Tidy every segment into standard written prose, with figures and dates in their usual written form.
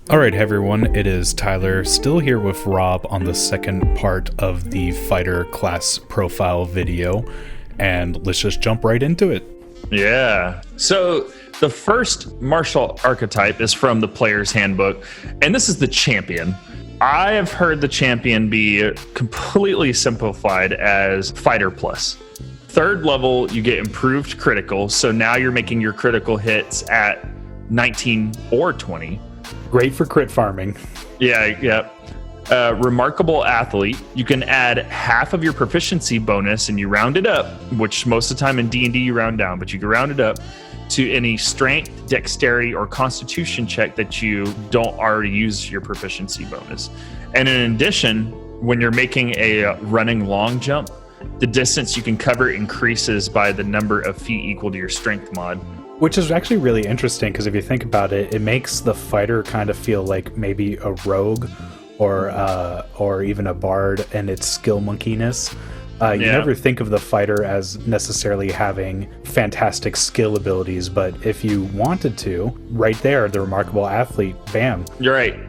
All right, everyone, it is Tyler, still here with Rob on the second part of the fighter class profile video, and let's just jump right into it. Yeah. So the first martial archetype is from the player's handbook, and this is the champion. I have heard the champion be completely simplified as fighter plus. Third level, you get improved critical, so now you're making your critical hits at 19 or 20. Great for crit farming. Yeah. Remarkable athlete. You can add half of your proficiency bonus and you round it up, which most of the time in D&D you round down, but you can round it up to any strength, dexterity, or constitution check that you don't already use your proficiency bonus. And in addition, when you're making a running long jump, the distance you can cover increases by the number of feet equal to your strength mod. Which is actually really interesting, because if you think about it, it makes the fighter kind of feel like maybe a rogue or even a bard and its skill monkeyness. You never think of the fighter as necessarily having fantastic skill abilities, but if you wanted to, right there, the remarkable athlete, bam. You're right.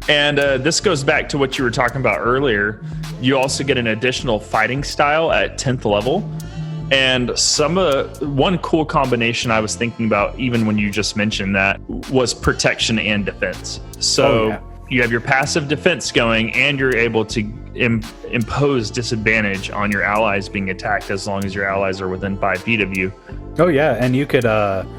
And this goes back to what you were talking about earlier. You also get an additional fighting style at 10th level. And one cool combination I was thinking about, even when you just mentioned that, was protection and defense. So you have your passive defense going, and you're able to impose disadvantage on your allies being attacked as long as your allies are within 5 feet of you. Oh yeah, and you could,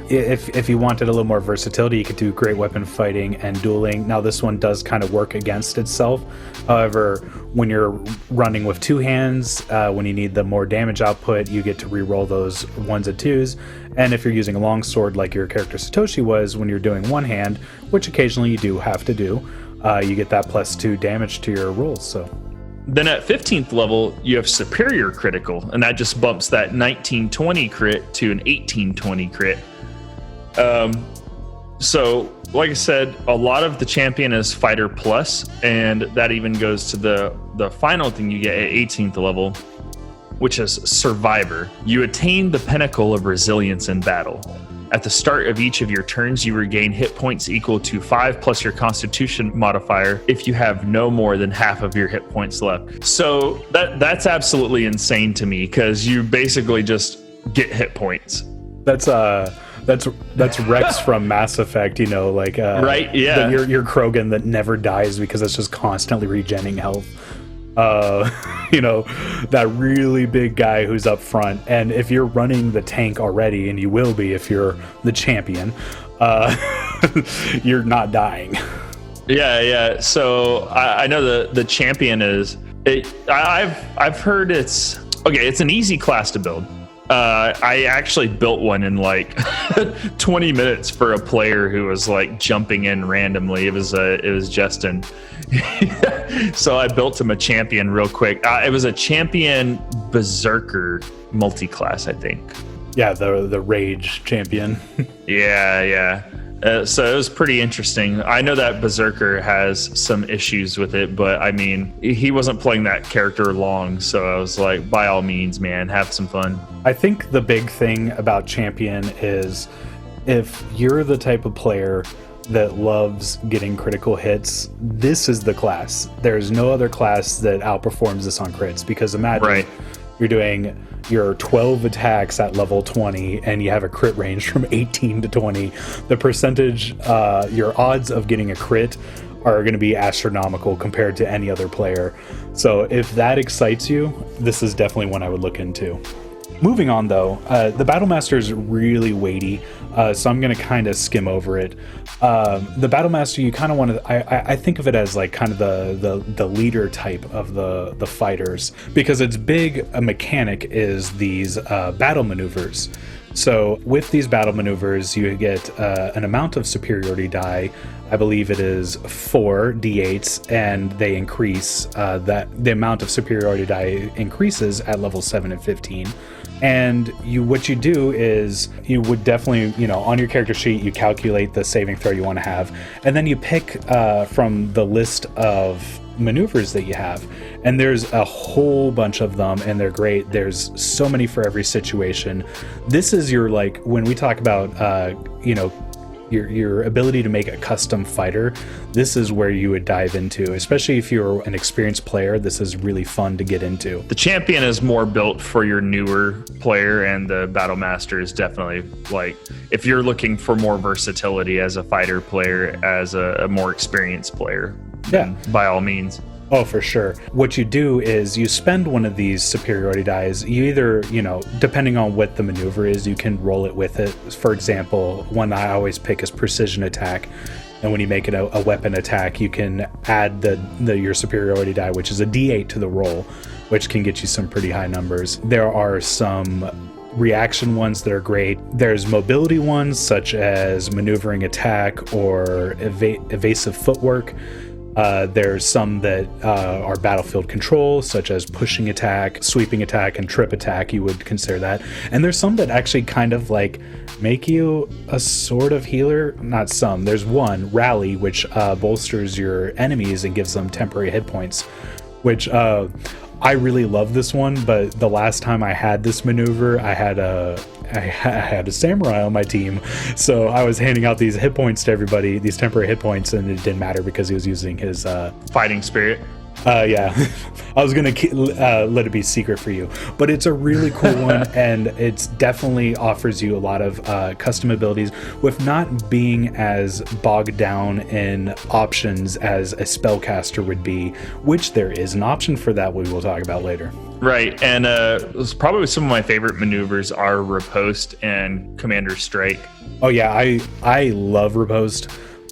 if you wanted a little more versatility, you could do great weapon fighting and dueling. Now this one does kind of work against itself. However, when you're running with two hands, when you need the more damage output, you get to re-roll those ones and twos. And if you're using a longsword like your character Satoshi was, when you're doing one hand, which occasionally you do have to do, you get that +2 damage to your rolls. So. Then at 15th level, you have superior critical, and that just bumps that 19-20 crit to an 18-20 crit. So, like I said, a lot of the champion is fighter plus, and that even goes to the final thing you get at 18th level, which is survivor. You attain the pinnacle of resilience in battle. At the start of each of your turns, you regain hit points equal to 5 plus your constitution modifier if you have no more than half of your hit points left. So that's absolutely insane to me, because you basically just get hit points. That's Rex from Mass Effect, right? Yeah, your Krogan that never dies because it's just constantly regenerating health. That really big guy who's up front, and if you're running the tank already, and you will be if you're the champion, you're not dying. Yeah. So I know the champion is. I've heard it's okay. It's an easy class to build. I actually built one in like 20 minutes for a player who was like jumping in randomly. It was Justin. So I built him a champion real quick. It was a champion berserker multi-class, I think. Yeah, the rage champion. Yeah. So it was pretty interesting. I know that berserker has some issues with it, but I mean, he wasn't playing that character long, so I was like, by all means, man, have some fun. I think the big thing about champion is, if you're the type of player that loves getting critical hits, this is the class. There's no other class that outperforms this on crits, because imagine you're doing your 12 attacks at level 20 and you have a crit range from 18 to 20. The percentage, your odds of getting a crit are going to be astronomical compared to any other player. So if that excites you, this is definitely one I would look into. Moving on, though, the Battlemaster is really weighty, so I'm going to kind of skim over it. The Battlemaster, you kind of want to, I think of it as like kind of the leader type of the fighters, because its big mechanic is these battle maneuvers. So with these battle maneuvers, you get an amount of superiority die. I believe it is 4 d8s, and they increase, that the amount of superiority die increases at level 7 and 15. And what you do is you would definitely, on your character sheet, you calculate the saving throw you want to have, and then you pick from the list of maneuvers that you have, and there's a whole bunch of them, and they're great. There's so many for every situation. This is your, like, when we talk about your ability to make a custom fighter, this is where you would dive into. Especially if you're an experienced player, this is really fun to get into. The champion is more built for your newer player, and the Battlemaster is definitely like, if you're looking for more versatility as a fighter player, as a more experienced player, then by all means. Oh, for sure. What you do is you spend one of these superiority dies. You either, depending on what the maneuver is, you can roll it with it. For example, one I always pick is precision attack. And when you make it a weapon attack, you can add your superiority die, which is a D8 to the roll, which can get you some pretty high numbers. There are some reaction ones that are great. There's mobility ones, such as maneuvering attack or evasive footwork. There's some that are battlefield control, such as pushing attack, sweeping attack, and trip attack. You would consider that. And there's some that actually kind of like make you a sort of healer. Not some. There's one, rally, which bolsters your enemies and gives them temporary hit points, which I really love this one. But the last time I had this maneuver, I had a samurai on my team, so I was handing out these hit points to everybody, these temporary hit points, and it didn't matter because he was using his fighting spirit. Yeah, I was gonna let it be secret for you, but it's a really cool one, and it's definitely offers you a lot of custom abilities with not being as bogged down in options as a spellcaster would be, which there is an option for that we will talk about later. Right, and probably some of my favorite maneuvers are riposte and commander strike. Oh yeah, I love riposte.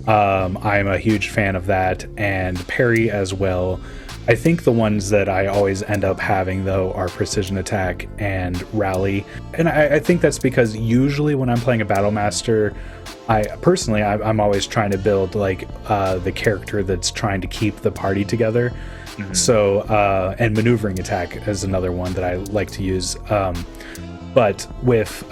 I'm a huge fan of that, and parry as well. I think the ones that I always end up having, though, are precision attack and rally. And I think that's because usually when I'm playing a Battlemaster, I'm always trying to build like the character that's trying to keep the party together. Mm-hmm. So, and maneuvering attack is another one that I like to use. But with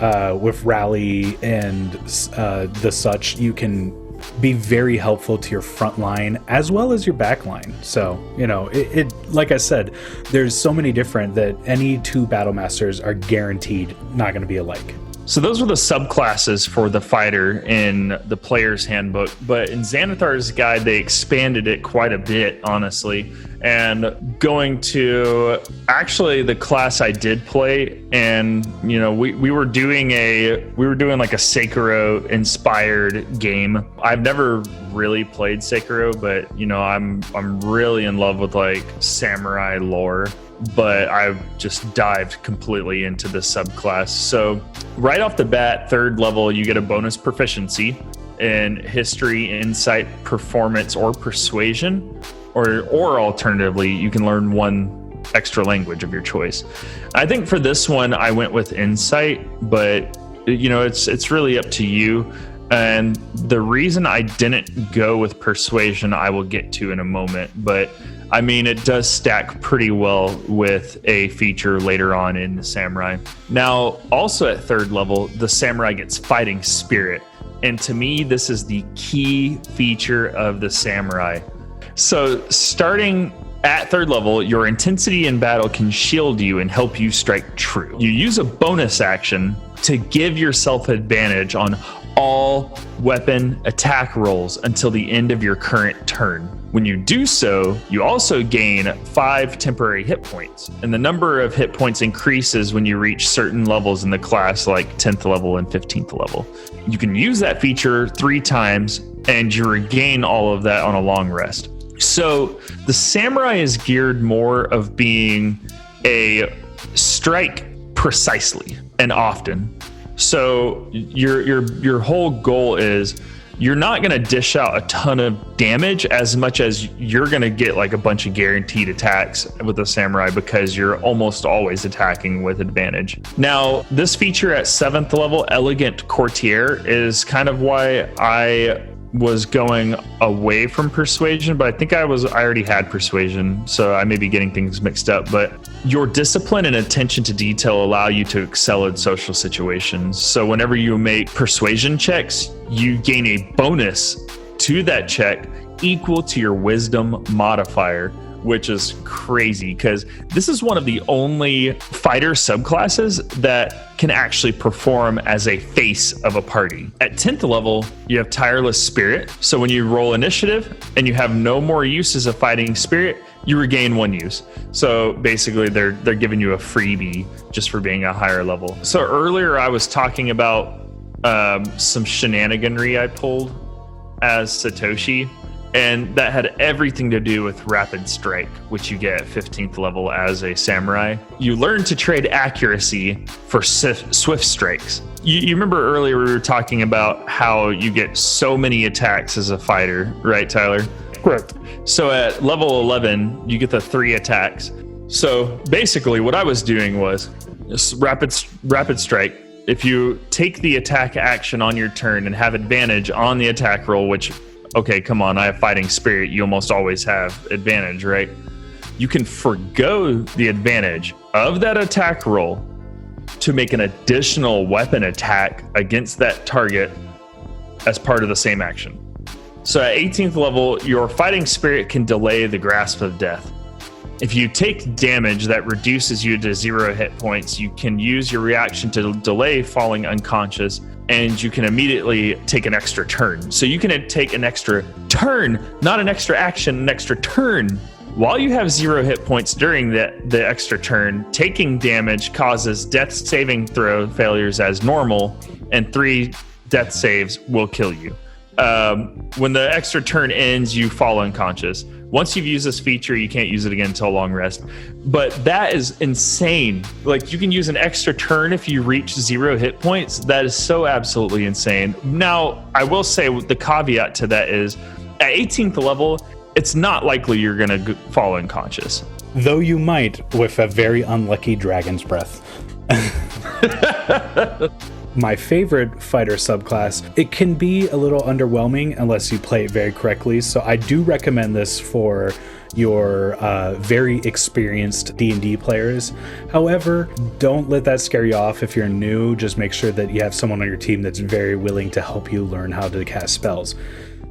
rally and the such, you can be very helpful to your front line as well as your back line. So, it like I said, there's so many different that any two Battlemasters are guaranteed not going to be alike. So those were the subclasses for the fighter in the player's handbook, but in Xanathar's guide, they expanded it quite a bit, honestly, and going to actually the class I did play. And, we were doing like a Sekiro inspired game. I've never really played Sekiro, but, I'm really in love with like samurai lore. But I've just dived completely into the subclass. So right off the bat, 3rd level, you get a bonus proficiency in history, insight, performance, or persuasion, or alternatively, you can learn one extra language of your choice. I think for this one, I went with insight, but it's really up to you. And the reason I didn't go with persuasion, I will get to in a moment, but I mean, it does stack pretty well with a feature later on in the samurai. Now, also at 3rd level, the samurai gets fighting spirit. And to me, this is the key feature of the samurai. So starting at 3rd level, your intensity in battle can shield you and help you strike true. You use a bonus action to give yourself advantage on all weapon attack rolls until the end of your current turn. When you do so, you also gain 5 temporary hit points, and the number of hit points increases when you reach certain levels in the class, like 10th level and 15th level. You can use that feature 3 times, and you regain all of that on a long rest. So the samurai is geared more of being a strike precisely and often. So your whole goal is you're not going to dish out a ton of damage as much as you're going to get like a bunch of guaranteed attacks with the samurai because you're almost always attacking with advantage. Now, this feature at 7th level, Elegant Courtier, is kind of why I was going away from persuasion, but I think I already had persuasion, so I may be getting things mixed up. But your discipline and attention to detail allow you to excel in social situations. So whenever you make persuasion checks, you gain a bonus to that check equal to your wisdom modifier, which is crazy because this is one of the only fighter subclasses that can actually perform as a face of a party. At 10th level, you have Tireless Spirit. So when you roll initiative and you have no more uses of Fighting Spirit, you regain 1 use. So basically they're giving you a freebie just for being a higher level. So earlier I was talking about some shenaniganry I pulled as Satoshi, and that had everything to do with Rapid Strike, which you get at 15th level as a samurai. You learn to trade accuracy for swift strikes. You remember earlier we were talking about how you get so many attacks as a fighter, right, Tyler? Correct. So at level 11, you get the 3 attacks. So basically what I was doing was rapid strike. If you take the attack action on your turn and have advantage on the attack roll, which, okay, come on, I have Fighting Spirit, you almost always have advantage, right? You can forgo the advantage of that attack roll to make an additional weapon attack against that target as part of the same action. So at 18th level, your Fighting Spirit can delay the Grasp of Death. If you take damage that reduces you to 0 hit points, you can use your reaction to delay falling unconscious, and you can immediately take an extra turn. So you can take an extra turn, not an extra action, an extra turn. While you have 0 hit points during the extra turn, taking damage causes death saving throw failures as normal, and 3 death saves will kill you. When the extra turn ends, you fall unconscious. Once you've used this feature, you can't use it again until long rest. But that is insane. Like, you can use an extra turn if you reach 0 hit points. That is so absolutely insane. Now, I will say the caveat to that is at 18th level, it's not likely you're going to fall unconscious. Though you might with a very unlucky Dragon's Breath. My favorite fighter subclass, it can be a little underwhelming unless you play it very correctly, so I do recommend this for your very experienced D&D players. However, don't let that scare you off. If you're new, just make sure that you have someone on your team that's very willing to help you learn how to cast spells.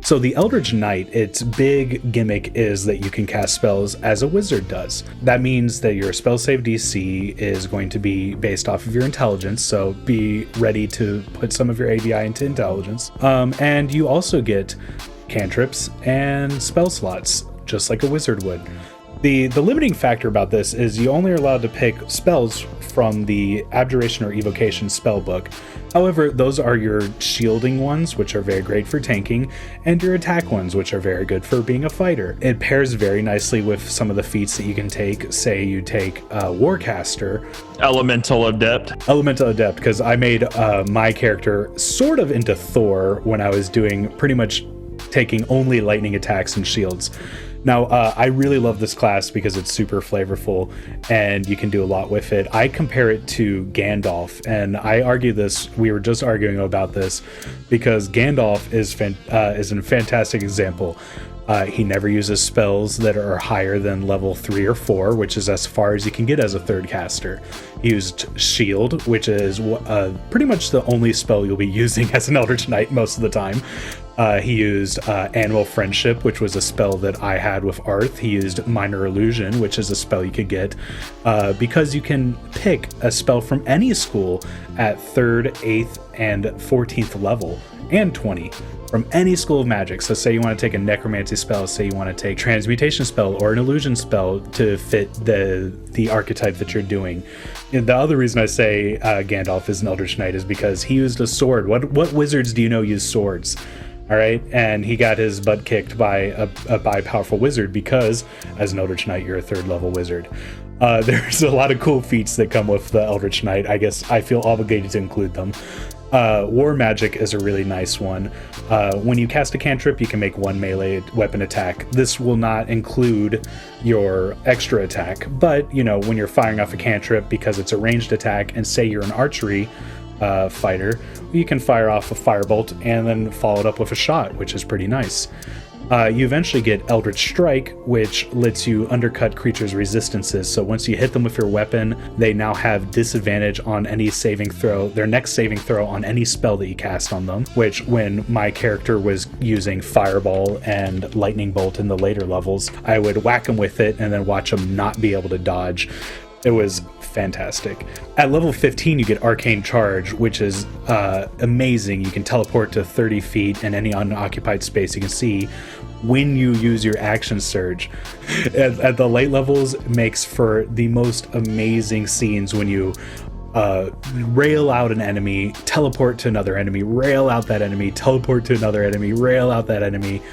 So the Eldritch Knight, its big gimmick is that you can cast spells as a wizard does. That means that your spell save DC is going to be based off of your intelligence, so be ready to put some of your ADI into intelligence. And you also get cantrips and spell slots, just like a wizard would. The limiting factor about this is you only are allowed to pick spells from the Abjuration or Evocation spell book. However, those are your shielding ones, which are very great for tanking, and your attack ones, which are very good for being a fighter. It pairs very nicely with some of the feats that you can take. Say you take Warcaster. Elemental Adept, because I made my character sort of into Thor when I was doing pretty much taking only lightning attacks and shields. Now, I really love this class because it's super flavorful and you can do a lot with it. I compare it to Gandalf, and I argue this, we were just arguing about this, because Gandalf is a fantastic example. He never uses spells that are higher than level 3 or 4, which is as far as you can get as a third caster. He used Shield, which is pretty much the only spell you'll be using as an Eldritch Knight most of the time. He used Animal Friendship, which was a spell that I had with Arth. He used Minor Illusion, which is a spell you could get because you can pick a spell from any school at 3rd, 8th, and 14th level, and 20 from any school of magic. So say you want to take a necromancy spell, say you want to take transmutation spell or an illusion spell to fit the archetype that you're doing. And the other reason I say Gandalf is an Eldritch Knight is because he used a sword. What wizards do you know use swords? All right, and he got his butt kicked by a powerful wizard because, as an Eldritch Knight, you're a 3rd level wizard. There's a lot of cool feats that come with the Eldritch Knight. I guess I feel obligated to include them. War Magic is a really nice one. When you cast a cantrip, you can make 1 melee weapon attack. This will not include your extra attack, but you know, when you're firing off a cantrip, because it's a ranged attack, and say you're an archery fighter, you can fire off a firebolt and then follow it up with a shot, which is pretty nice. You eventually get Eldritch Strike, which lets you undercut creatures' resistances. So once you hit them with your weapon, they now have disadvantage on any saving throw, their next saving throw on any spell that you cast on them, which when my character was using Fireball and Lightning Bolt in the later levels, I would whack them with it and then watch them not be able to dodge. It was fantastic. At level 15, you get Arcane Charge, which is amazing. You can teleport to 30 feet in any unoccupied space you can see when you use your action surge. At the late levels, it makes for the most amazing scenes when you rail out an enemy, teleport to another enemy, rail out that enemy, teleport to another enemy, rail out that enemy.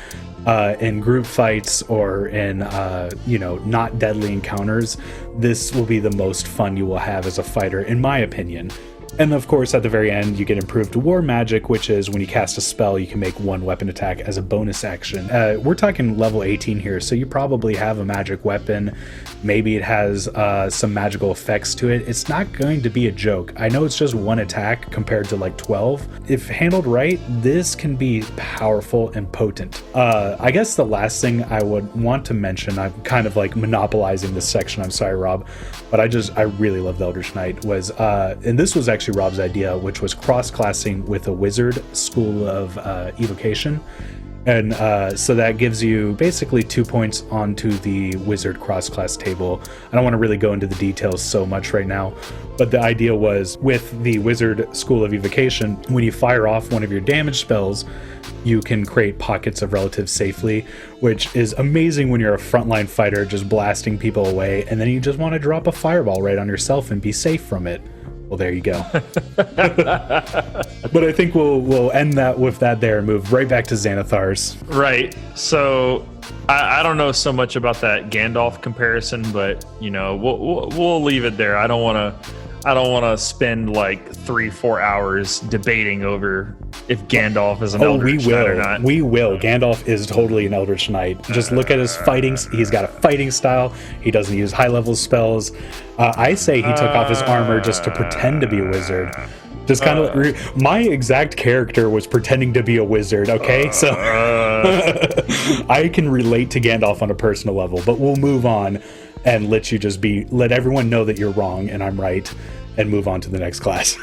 In group fights or in not deadly encounters, this will be the most fun you will have as a fighter, in my opinion. And of course, at the very end, you get improved war magic, which is when you cast a spell, you can make one weapon attack as a bonus action. We're talking level 18 here, so you probably have a magic weapon. Maybe it has some magical effects to it. It's not going to be a joke. I know it's just one attack compared to like 12. If handled right, this can be powerful and potent. I guess the last thing I would want to mention, I'm kind of like monopolizing this section, I'm sorry, Rob, but I really love the Eldritch Knight, was, and this was actually Rob's idea, which was cross-classing with a wizard School of Evocation. And so that gives you basically 2 points onto the wizard cross-class table. I don't want to really go into the details so much right now, but the idea was with the wizard School of Evocation, when you fire off one of your damage spells, you can create pockets of relative safely, which is amazing when you're a frontline fighter just blasting people away, and then you just want to drop a fireball right on yourself and be safe from it. Well, there you go. But I think we'll end that with that there and move right back to Xanathar's. Right. So I don't know so much about that Gandalf comparison, but we'll leave it there. I don't want to spend like 3-4 hours debating over if Gandalf is an Eldritch Knight or not. We will. Gandalf is totally an Eldritch Knight. Just look at his fighting. He's got a fighting style. He doesn't use high-level spells. I say he took off his armor just to pretend to be a wizard. Just kind of my exact character was pretending to be a wizard, okay? So I can relate to Gandalf on a personal level, but we'll move on and let everyone know that you're wrong and I'm right, and move on to the next class.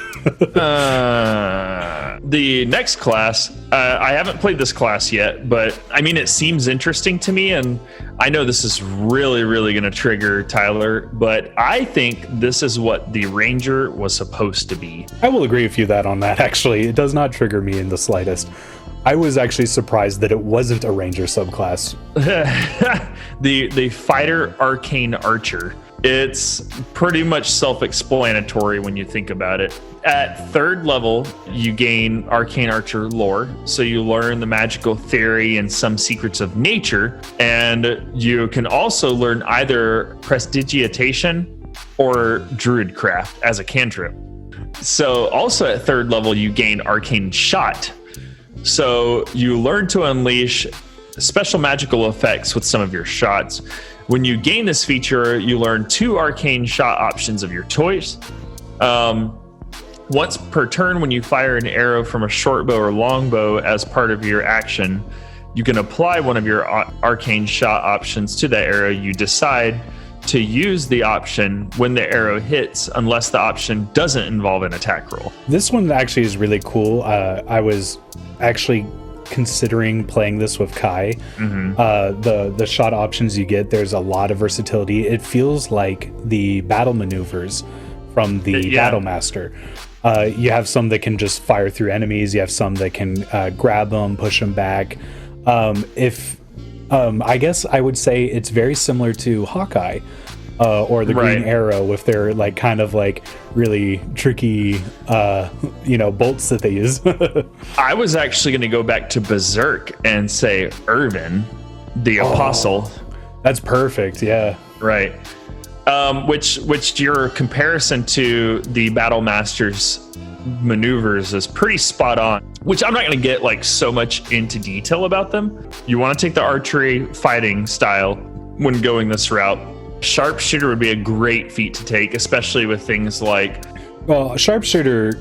The next class, I haven't played this class yet, but I mean, it seems interesting to me, and I know this is really, really going to trigger Tyler, but I think this is what the Ranger was supposed to be. I will agree with you on that, actually. It does not trigger me in the slightest. I was actually surprised that it wasn't a Ranger subclass. The fighter Arcane Archer. It's pretty much self-explanatory when you think about it. At 3rd level, you gain Arcane Archer lore, so you learn the magical theory and some secrets of nature, and you can also learn either Prestidigitation or Druidcraft as a cantrip. So also at 3rd level, you gain Arcane Shot. So you learn to unleash special magical effects with some of your shots. When you gain this feature, you learn 2 arcane shot options of your choice. Once per turn, when you fire an arrow from a short bow or long bow as part of your action, you can apply one of your arcane shot options to that arrow. You decide to use the option when the arrow hits, unless the option doesn't involve an attack roll. This one actually is really cool. I was actually considering playing this with Kai. The shot options you get, there's a lot of versatility. It feels like the battle maneuvers from the Battlemaster. You have some that can just fire through enemies. You have some that can grab them, push them back. I guess I would say it's very similar to Hawkeye or the Green Arrow with their like kind of like really tricky bolts that they use. I was actually going to go back to Berserk and say Irvin, the Apostle. That's perfect. Yeah. Right. Which your comparison to the Battlemaster's maneuvers is pretty spot on, which I'm not going to get like so much into detail about them. You want to take the archery fighting style when going this route. Sharpshooter would be a great feat to take, especially with things like Well, sharpshooter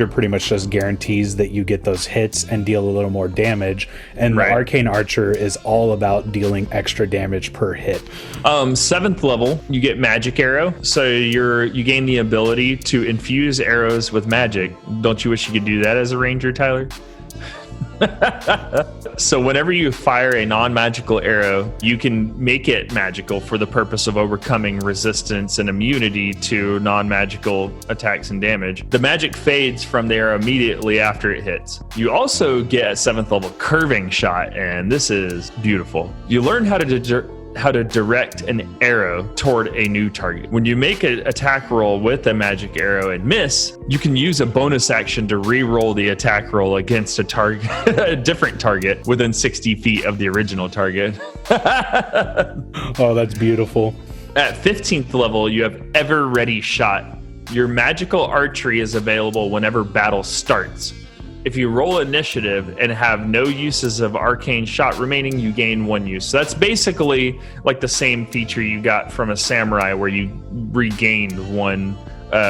pretty much just guarantees that you get those hits and deal a little more damage, and the Arcane Archer is all about dealing extra damage per hit. 7th level, you get Magic Arrow, so you gain the ability to infuse arrows with magic. Don't you wish you could do that as a ranger, Tyler? So whenever you fire a non-magical arrow, you can make it magical for the purpose of overcoming resistance and immunity to non-magical attacks and damage. The magic fades from the arrow immediately after it hits. You also get a 7th level curving shot, and this is beautiful. You learn how to direct an arrow toward a new target. When you make an attack roll with a magic arrow and miss, you can use a bonus action to re-roll the attack roll against a target, a different target within 60 feet of the original target. Oh, that's beautiful. At 15th level, you have Ever Ready Shot. Your magical archery is available whenever battle starts. If you roll initiative and have no uses of arcane shot remaining, you gain 1 use. So that's basically like the same feature you got from a samurai, where you regained 1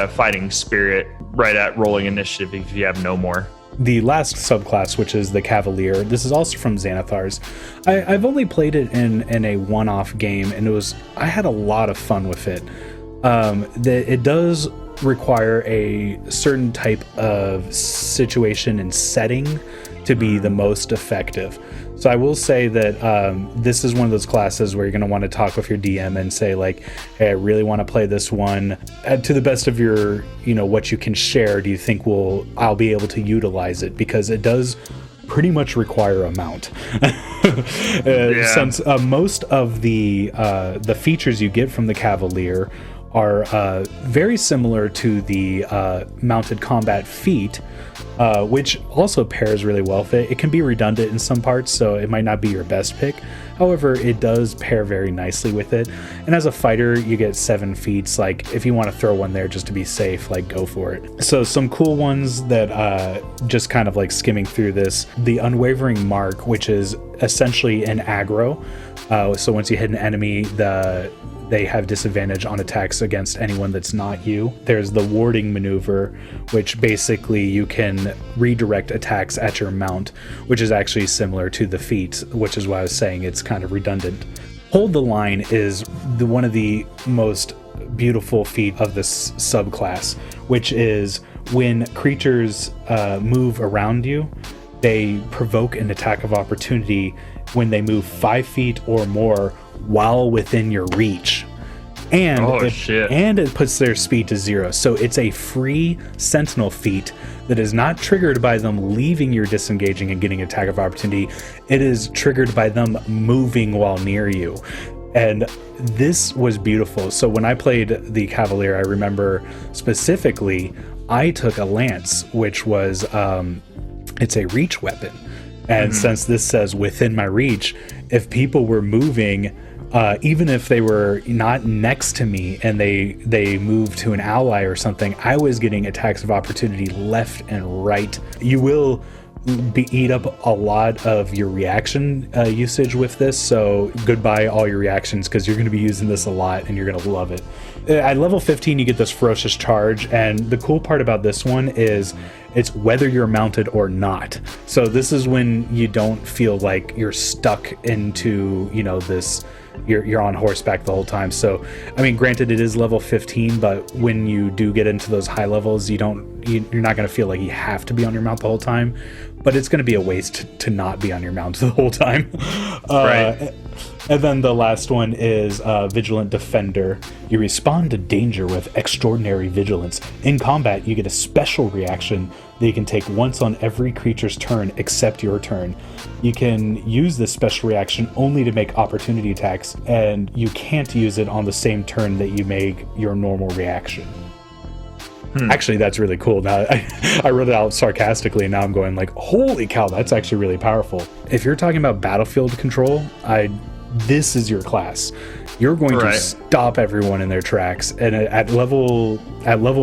fighting spirit right at rolling initiative if you have no more. The last subclass, which is the Cavalier, this is also from Xanathar's. I've only played it in a one-off game, and I had a lot of fun with it. It does require a certain type of situation and setting to be the most effective. So I will say that this is one of those classes where you're going to want to talk with your DM and say, like, hey, I really want to play this one to the best of your, what you can share. Do you think I'll be able to utilize it? Because it does pretty much require a mount. Since most of the features you get from the Cavalier are very similar to the mounted combat feat, which also pairs really well with it. It can be redundant in some parts, so it might not be your best pick. However, it does pair very nicely with it. And as a fighter, you get 7 feats. Like, if you want to throw one there just to be safe, like, go for it. So some cool ones that just kind of like skimming through this, the Unwavering Mark, which is essentially an aggro. So once you hit an enemy, they have disadvantage on attacks against anyone that's not you. There's the Warding Maneuver, which basically you can redirect attacks at your mount, which is actually similar to the feat, which is why I was saying it's kind of redundant. Hold the Line is one of the most beautiful feat of this subclass, which is when creatures move around you, they provoke an attack of opportunity when they move 5 feet or more while within your reach. And it puts their speed to 0. So it's a free sentinel feat that is not triggered by them leaving your disengaging and getting attack of opportunity. It is triggered by them moving while near you. And this was beautiful. So when I played the Cavalier, I remember specifically I took a lance, which was it's a reach weapon. And since this says within my reach, if people were moving, even if they were not next to me and they moved to an ally or something, I was getting attacks of opportunity left and right. You will eat up a lot of your reaction usage with this, so goodbye all your reactions, because you're going to be using this a lot and you're going to love it. At level 15 you get this Ferocious Charge, and the cool part about this one is it's whether you're mounted or not. So this is when you don't feel like you're stuck into this, you're on horseback the whole time. So I mean, granted it is level 15, but when you do get into those high levels, you're not going to feel like you have to be on your mount the whole time, but it's going to be a waste to not be on your mount the whole time. Right. And then the last one is Vigilant Defender. You respond to danger with extraordinary vigilance. In combat, you get a special reaction that you can take once on every creature's turn except your turn. You can use this special reaction only to make opportunity attacks, and you can't use it on the same turn that you make your normal reaction. Actually, that's really cool. Now, I wrote it out sarcastically, and now I'm going like, holy cow, that's actually really powerful. If you're talking about battlefield control, this is your class. You're going to stop everyone in their tracks, and at level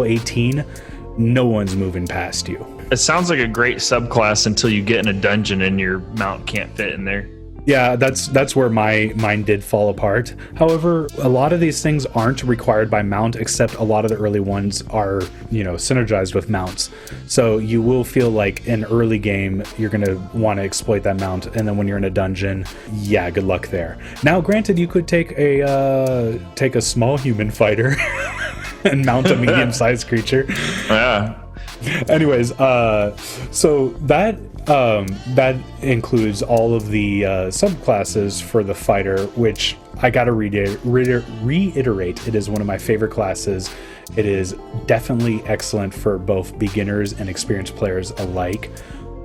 18, no one's moving past you. It sounds like a great subclass until you get in a dungeon and your mount can't fit in there. Yeah, that's where mine did fall apart. However, a lot of these things aren't required by mount, except a lot of the early ones are, synergized with mounts. So you will feel like in early game you're gonna want to exploit that mount, and then when you're in a dungeon, yeah, good luck there. Now, granted, you could take a small human fighter and mount a medium-sized creature. Yeah. Anyways, so that includes all of the subclasses for the fighter, which I gotta reiterate, it is one of my favorite classes. It is definitely excellent for both beginners and experienced players alike.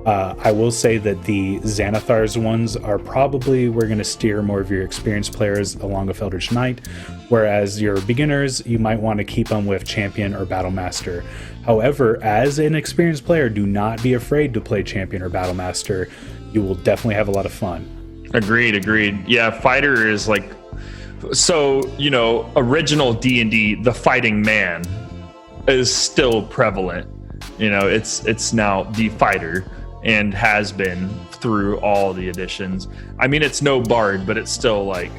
I will say that the Xanathar's ones are probably we're going to steer more of your experienced players along with Eldritch Knight, whereas your beginners, you might want to keep them with Champion or Battlemaster. However, as an experienced player, do not be afraid to play Champion or Battlemaster. You will definitely have a lot of fun. Agreed. Yeah, fighter is like, so, original D&D, the fighting man is still prevalent. It's now the fighter, and has been through all the editions. I mean, it's no bard, but it's still like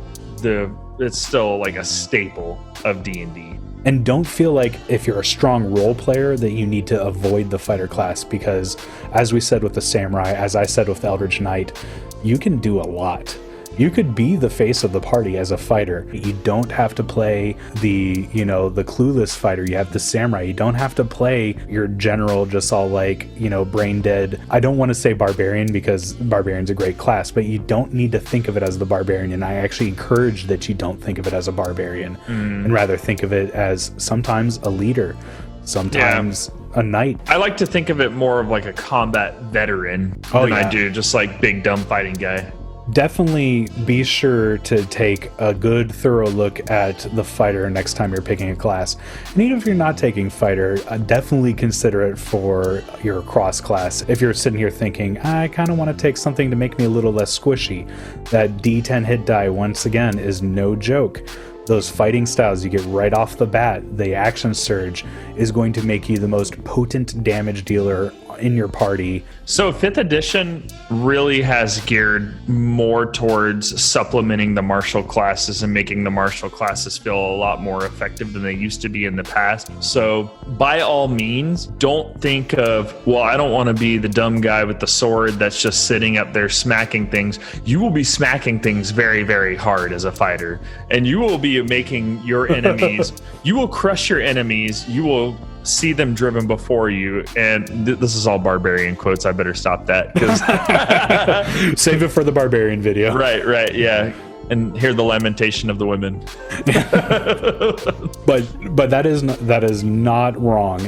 a staple of D&D. And don't feel like if you're a strong role player that you need to avoid the fighter class, because as we said with the samurai, as I said with the Eldritch Knight, you can do a lot. You could be the face of the party as a fighter. You don't have to play the clueless fighter. You have the samurai. You don't have to play your general just all like, brain dead. I don't want to say barbarian because barbarian's a great class, but you don't need to think of it as the barbarian. And I actually encourage that you don't think of it as a barbarian and rather think of it as sometimes a leader, sometimes a knight. I like to think of it more of like a combat veteran than I do just like big dumb fighting guy. Definitely be sure to take a good thorough look at the fighter next time you're picking a class. And even if you're not taking fighter, definitely consider it for your cross class. If you're sitting here thinking, I kind of want to take something to make me a little less squishy, that D10 hit die once again is no joke. Those fighting styles you get right off the bat, the action surge is going to make you the most potent damage dealer in your party. So 5th edition really has geared more towards supplementing the martial classes and making the martial classes feel a lot more effective than they used to be in the past. So by all means, don't think of, well, I don't want to be the dumb guy with the sword that's just sitting up there smacking things. You will be smacking things very, very hard as a fighter, and you will be making your enemies, you will crush your enemies, you will see them driven before you, and this is all barbarian quotes. I better stop that because save it for the barbarian video. Right, yeah, and hear the lamentation of the women. but that is not wrong.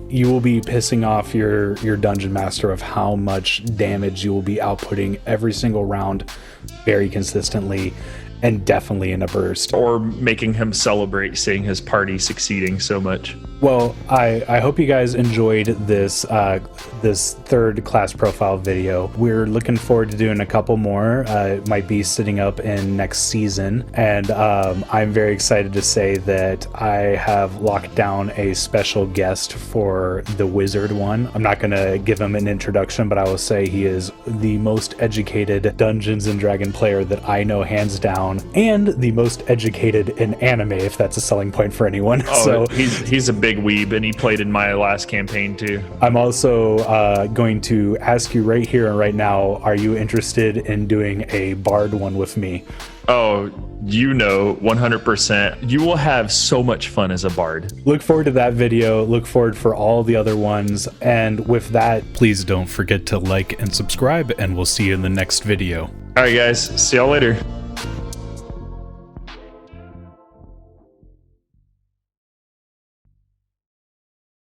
You will be pissing off your dungeon master of how much damage you will be outputting every single round, very consistently. And definitely in a burst. Or making him celebrate seeing his party succeeding so much. Well, I hope you guys enjoyed this third class profile video. We're looking forward to doing a couple more. It might be sitting up in next season. And I'm very excited to say that I have locked down a special guest for the wizard one. I'm not going to give him an introduction, but I will say he is the most educated Dungeons and Dragon player that I know, hands down, and the most educated in anime, if that's a selling point for anyone. Oh, so he's a big weeb, and he played in my last campaign too. I'm also going to ask you right here and right now, are you interested in doing a bard one with me? Oh, 100%. You will have so much fun as a bard. Look forward to that video. Look forward for all the other ones. And with that, please don't forget to like and subscribe, and we'll see you in the next video. All right, guys. See y'all later.